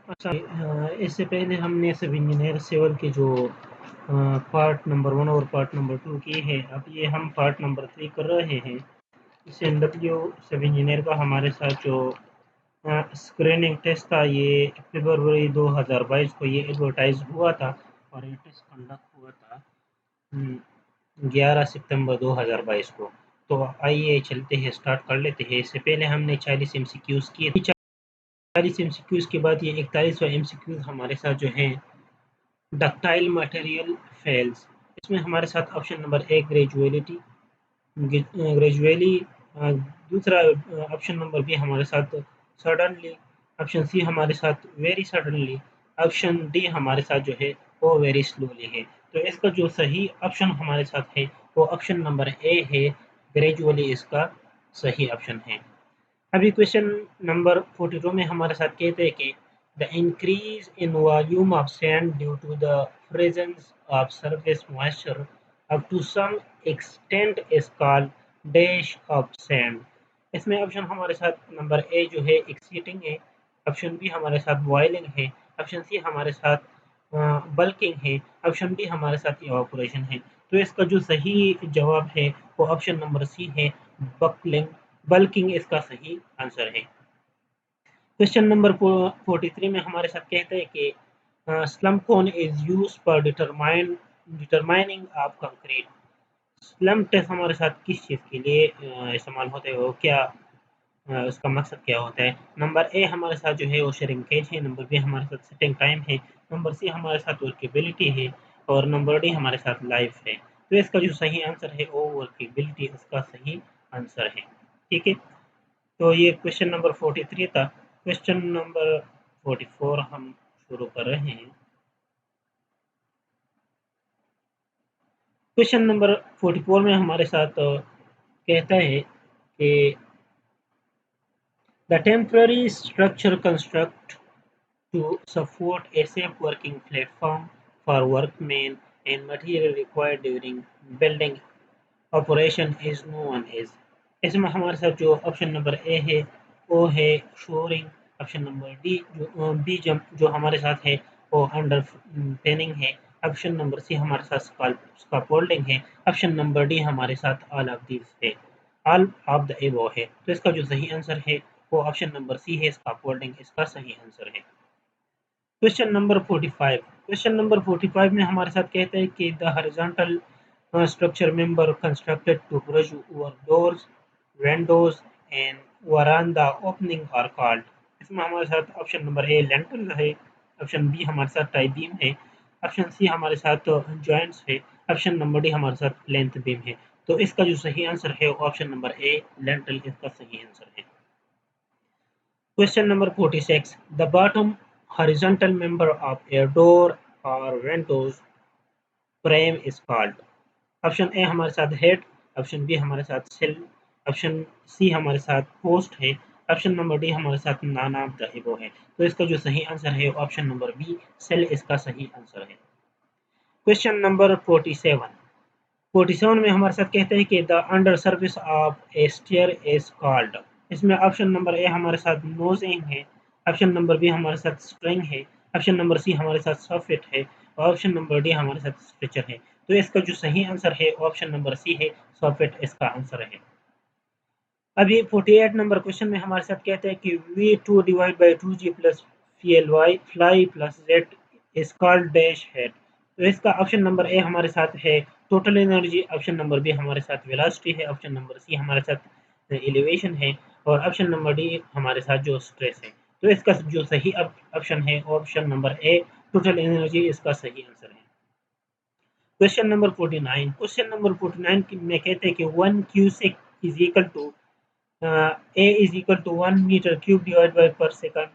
अच्छा, इससे पहले हमने सब इंजीनियर सिविल के जो पार्ट नंबर 1 और पार्ट नंबर 2 किए हैं, अब ये हम पार्ट नंबर 3 कर रहे हैं। इस एनडब्ल्यू सब इंजीनियर का हमारे साथ जो स्क्रीनिंग टेस्ट था, ये फरवरी 2022 को ये एडवर्टाइज हुआ था और ये टेस्ट कंडक्ट हुआ था 11 सितंबर 2022 को। तो आइए चलते हैं, स्टार्ट कर लेते हैं। इससे पहले हमने 40 एमसीक्यूज़ किए थे। 40 एमसीक्यूज़ के बाद ये 41वां एमसीक्यूज़ हमारे साथ जो है डक्टाइल मटेरियल फेल्स। इसमें हमारे साथ ऑप्शन नंबर ए ग्रेजुअली, दूसरा ऑप्शन नंबर बी हमारे साथ सडनली, ऑप्शन सी हमारे साथ वेरी सडनली, ऑप्शन डी हमारे साथ जो है वो वेरी स्लोली है। तो इसका जो सही ऑप्शन हमारे साथ है वो ऑप्शन नंबर ए है, ग्रेजुअली इसका सही ऑप्शन है। अभी क्वेश्चन नंबर 42 में हमारे साथ कहते हैं कि the increase in volume of sand due to the presence of surface moisture up to some extent is called dash of sand. इसमें ऑप्शन हमारे साथ नंबर ए जो है एक्सीटिंग है, ऑप्शन बी हमारे साथ बॉइलिंग है, ऑप्शन सी हमारे साथ बल्किंग है, ऑप्शन डी हमारे साथ इवापोरेशन है। तो इसका जो सही जवाब है वो ऑप्शन नंबर सी है, बकलिंग बल्किंग इसका सही आंसर है। क्वेश्चन नंबर 43 में हमारे साथ कहते हैं कि slump cone is use for determining of concrete. Slump test हमारे साथ किस चीज़ के लिए इस्तेमाल होते हैं, वो क्या उसका मकसद क्या होता है। नंबर ए हमारे साथ जो है वो श्रिंकेज है, नंबर बी हमारे साथ सेटिंग टाइम है, नंबर सी हमारे साथ वर्केबिलिटी है और नंबर डी हमारे साथ लाइफ है। तो इसका जो सही आंसर है वो वर्केबिलिटी इसका सही आंसर है। ठीक है, तो ये क्वेश्चन नंबर 43 था। क्वेश्चन नंबर 44 हम शुरू कर रहे हैं। क्वेश्चन नंबर 44 में हमारे साथ कहता है कि the temporary structure construct to support a safe working platform for workmen and material required during building operation is known as। इसमें हमारे साथ जो ऑप्शन नंबर ए है वो है शोरिंग, ऑप्शन नंबर डी जो बी जो हमारे साथ है वो अंडर पेनिंग है, ऑप्शन नंबर सी हमारे साथ स्कैफोल्डिंग है, ऑप्शन नंबर डी हमारे साथ ऑल ऑफ दिस है, ऑल ऑफ द एबव है। तो इसका जो सही आंसर है वो ऑप्शन नंबर सी है, स्कैफोल्डिंग इसका सही आंसर है। Question number 45। क्वेश्चन नंबर 45 में हमारे साथ कहते हैं कि the horizontal structure member constructed to bridge over doors, windows and veranda opening are called. इसमें हमारे साथ ऑप्शन नंबर ए लेंटल है, ऑप्शन बी हमारे साथ टाई बीम है, ऑप्शन सी हमारे साथ जॉइंट्स है, ऑप्शन नंबर डी हमारे साथ लेंथ बीम है। तो इसका जो सही आंसर है ऑप्शन नंबर ए लेंटल इसका सही आंसर है। Question number 46. The bottom horizontal member of a door or windows frame is called। Option A हमारे साथ हेड, ऑप्शन बी हमारे साथ सेल, ऑप्शन सी हमारे साथ पोस्ट है, ऑप्शन नंबर डी हमारे साथ नॉन ऑफ द एबो है। तो इसका जो सही आंसर है ऑप्शन नंबर बी सेल इसका सही आंसर है। Question number 47। 47 में हमारे साथ कहते हैं कि the under service of A stair is called. इसमें ऑप्शन नंबर ए हमारे साथ नोजिंग है, ऑप्शन नंबर बी हमारे साथ स्ट्रिंग है, ऑप्शन नंबर सी हमारे साथ सॉफिट है और ऑप्शन नंबर डी हमारे साथ स्ट्रेचर है। तो इसका जो सही आंसर है ऑप्शन नंबर सी है, सॉफिट इसका आंसर है। अभी 48 नंबर क्वेश्चन में हमारे साथ कहते हैं कि V two divide by two G plus P L Y fly plus Z is called dash head. तो इसका ऑप्शन नंबर ए हमारे साथ है total energy, option number B हमारे साथ वेलोसिटी है, ऑप्शन नंबर सी हमारे साथ एलिवेशन है और ऑप्शन नंबर डी हमारे साथ जो स्ट्रेस है। तो इसका जो सही ऑप्शन है ऑप्शन नंबर ए टोटल एनर्जी इसका सही आंसर है। Question number 49। क्वेश्चन नंबर 49 में कहते हैं कि 1 cusec is equal to A is equal to 1 meter cube divided by per second।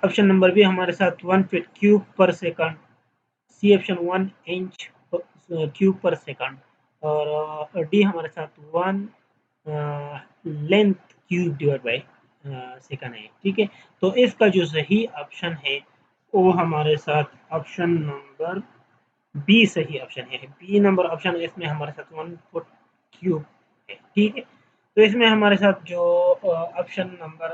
Option number B हमारे साथ 1 feet cube per second, C option 1 inch cube per second और D हमारे साथ 1 length cube divide by second है। ठीक है, तो इसका जो सही ऑप्शन है वो हमारे साथ ऑप्शन नंबर बी सही ऑप्शन है। बी नंबर ऑप्शन इसमें हमारे साथ 1 फुट क्यूब है। ठीक है, तो इसमें हमारे साथ जो ऑप्शन नंबर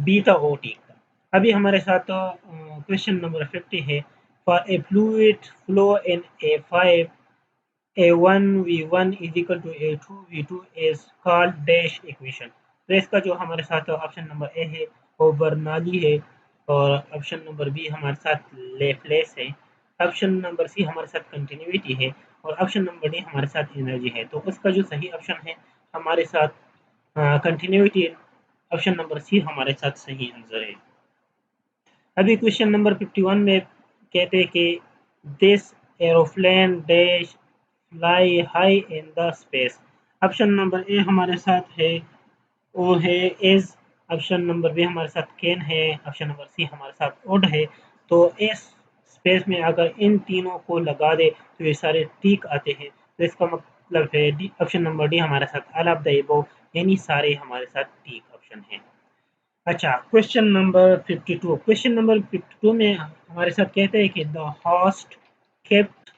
बी था ओ ठीक था। अभी हमारे साथ क्वेश्चन नंबर 50 है। For a fluid flow in A 5 A1 V1 is equal to A2 V2 is called dash equation। तो इसका जो हमारे साथ ऑप्शन नंबर ए है वो बर्नौली है, और ऑप्शन नंबर बी हमारे साथ लेप्लेस है, ऑप्शन नंबर सी हमारे साथ कंटिन्यूटी है, और ऑप्शन नंबर डी हमारे साथ एनर्जी है। तो उसका जो सही ऑप्शन है हमारे साथ कंटिन्यूटी, ऑप्शन नंबर सी हमारे साथ सही आंसर है। अभी क्वेश्चन नंबर 51 में कहते हैं कि this aeroplane dash fly high in the space. Option number A हमारे साथ है वो है इज, ऑप्शन नंबर बी हमारे साथ कैन है, ऑप्शन नंबर सी हमारे साथ वुड है। तो इस स्पेस में अगर इन तीनों को लगा दे तो ये सारे टिक आते हैं, तो इसका मतलब है डी, ऑप्शन नंबर डी हमारे साथ ऑल ऑफ द अबव, यानी सारे हमारे साथ टिक ऑप्शन है। अच्छा, क्वेश्चन नंबर 52। क्वेश्चन नंबर 52 में हमारे साथ कहते हैं कि the host kept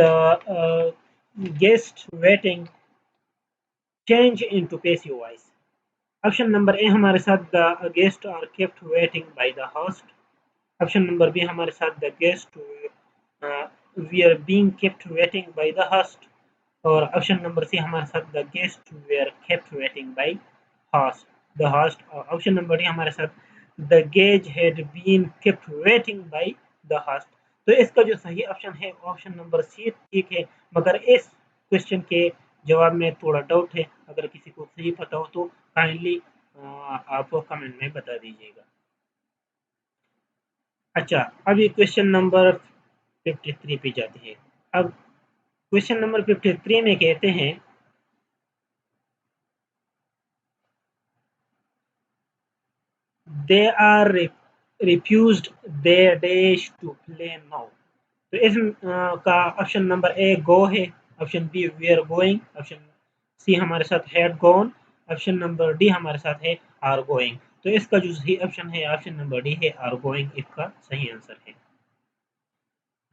the guest waiting change into passive voice. Option number A हमारे साथ the guest are kept waiting by the host, option number B हमारे साथ the guest we are being kept waiting by the host, और option number C हमारे साथ the guest were kept waiting by host the host, और option number D हमारे साथ the guest had been kept waiting by the host. तो इसका जो सही ऑप्शन है ऑप्शन नंबर सी ठीक है, मगर इस क्वेश्चन के जवाब में थोड़ा डाउट है। अगर किसी को सही पता हो तो काइंडली आप कमेंट में बता दीजिएगा। अच्छा, अभी क्वेश्चन नंबर 53 पे जाते हैं। अब क्वेश्चन नंबर 53 में कहते हैं they are refused their dash to play now. तो इस का ऑप्शन नंबर ए गो है, option B we are going, option C हमारे साथ had gone, option number D हमारे साथ है आर गोइंग। तो इसका जो सही ऑप्शन है ऑप्शन नंबर डी है आर गोइंग, इसका सही आंसर है।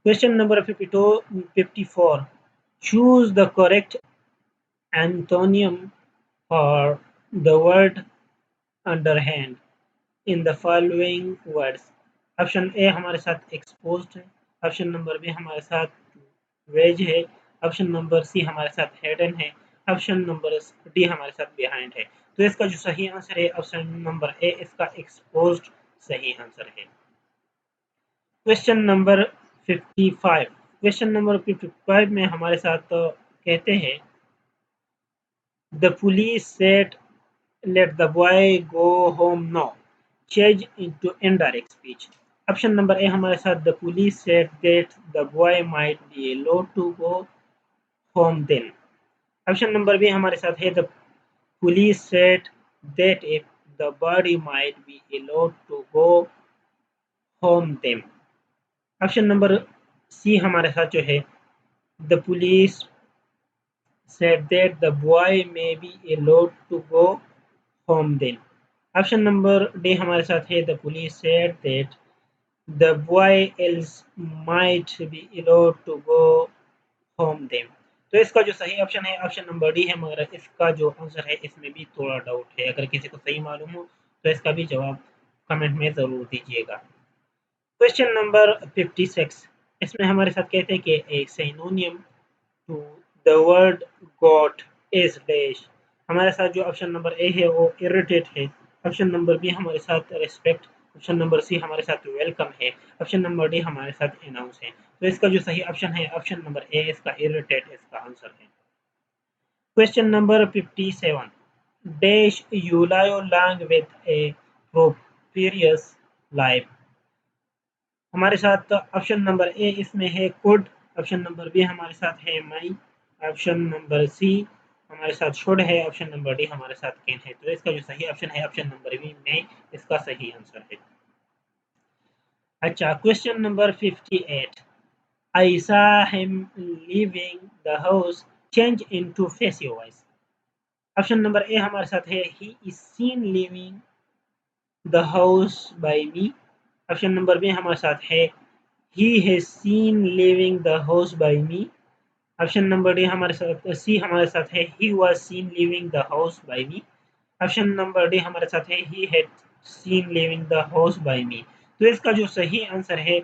Question number 52 54, choose the correct antonym for the word underhand in the following words. Option A हमारे साथ एक्सपोज्ड है, ऑप्शन नंबर बी हमारे साथ वेज है, ऑप्शन नंबर सी हमारे साथ हेडन है, ऑप्शन नंबर डी हमारे साथ बिहाइंड है। तो इसका जो सही आंसर है ऑप्शन नंबर ए, इसका एक्सपोज्ड सही आंसर है। Question number 55। क्वेश्चन नंबर 55 में हमारे साथ कहते हैं the police said let the boy go home now change into indirect speech। Option number A हमारे साथ the police said that the boy might be allowed to go home then, option number B हमारे साथ है the police said that if the body might be allowed to go home then, option number C हमारे साथ जो है the police said that the boy may be allowed to go home then, option number D हमारे साथ है the police said that the boy else might be allowed to go home them. तो इसका जो सही ऑप्शन है option number D है, मगर इसका जो आंसर है इसमें भी थोड़ा डाउट है। अगर किसी को सही मालूम हो तो इसका भी जवाब कमेंट में ज़रूर दीजिएगा। क्वेश्चन नंबर 56, इसमें हमारे साथ कहते हैं कि a synonym to the word god is dash. हमारे साथ जो ऑप्शन नंबर ए है वो इरिटेट है, ऑप्शन नंबर बी हमारे साथ रिस्पेक्ट, ऑप्शन नंबर सी हमारे साथ वेलकम है, ऑप्शन नंबर डी हमारे साथ अनाउंस है। तो इसका जो सही ऑप्शन है ऑप्शन नंबर ए, इसका इरिटेट इसका आंसर है। क्वेश्चन नंबर 57, डैश यू लायो लॉन्ग विद ए प्रोपेरियस लाइफ। हमारे साथ ऑप्शन नंबर ए इसमें है कुड, ऑप्शन नंबर बी हमारे साथ है माई, ऑप्शन नंबर सी हमारे साथ शुड है, ऑप्शन नंबर डी हमारे साथ कैन है। तो इसका जो सही ऑप्शन है ऑप्शन नंबर बी में, इसका सही आंसर है। अच्छा, question number 58, I saw him leaving the house change into passive voice. Option number A हमारे साथ है he is seen leaving the house by me, option number B हमारे साथ है he has seen leaving the house by me, option number D हमारे साथ सी हमारे साथ है he was seen leaving the house by me, option number D हमारे साथ है he had seen living the house by me. तो इसका जो सही आंसर है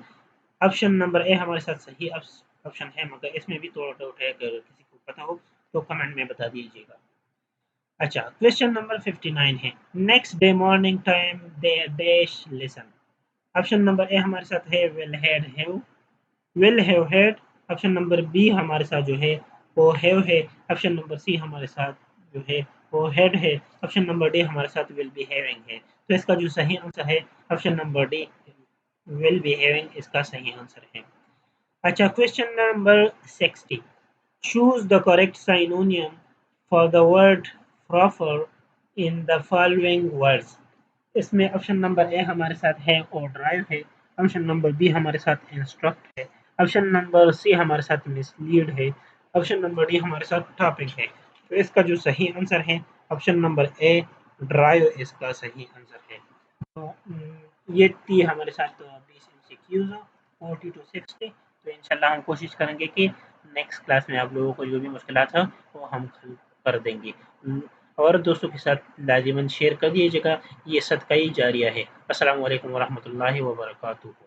ऑप्शन नंबर ए हमारे साथ सही ऑप्शन है, मगर इसमें भी थोड़ा डाउट है, अगर किसी को पता हो तो कमेंट में बता दीजिएगा। अच्छा, क्वेश्चन नंबर 59 है, next day morning time they dash listen. Option number A हमारे साथ है will have had. Option number B हमारे साथ जो है वो हैव है। ऑप्शन नंबर सी हमारे साथ जो है वो हैड है। ऑप्शन नंबर डी हमारे साथ विल बी हैविंग है। तो इसका जो सही आंसर है option number D, will be having इसका सही आंसर है। अच्छा, question number 60, choose the correct synonym for the word proper in the following words। इसमें ऑप्शन नंबर ए हमारे साथ है और ड्राइव है। ऑप्शन नंबर बी हमारे साथ इंस्ट्रक्ट है। ऑप्शन नंबर सी हमारे साथ मिसलीड है। ऑप्शन नंबर डी हमारे साथ टॉपिक है। तो इसका जो सही आंसर है ऑप्शन नंबर ए, ड्राइव इसका सही आंसर है। तो ये थी हमारे साथ 20 एमसीक्यूज 40 to 60। तो इंशाल्लाह हम कोशिश करेंगे कि नेक्स्ट क्लास में आप लोगों को जो भी मुश्किलात हो वो हम हल कर देंगे। और दोस्तों के साथ लाजिमन शेयर कर दीजिएगा, ये सदका ही जारिया है। अस्सलाम वालेकुम वरहमतुल्लाहि वबरकातुहू।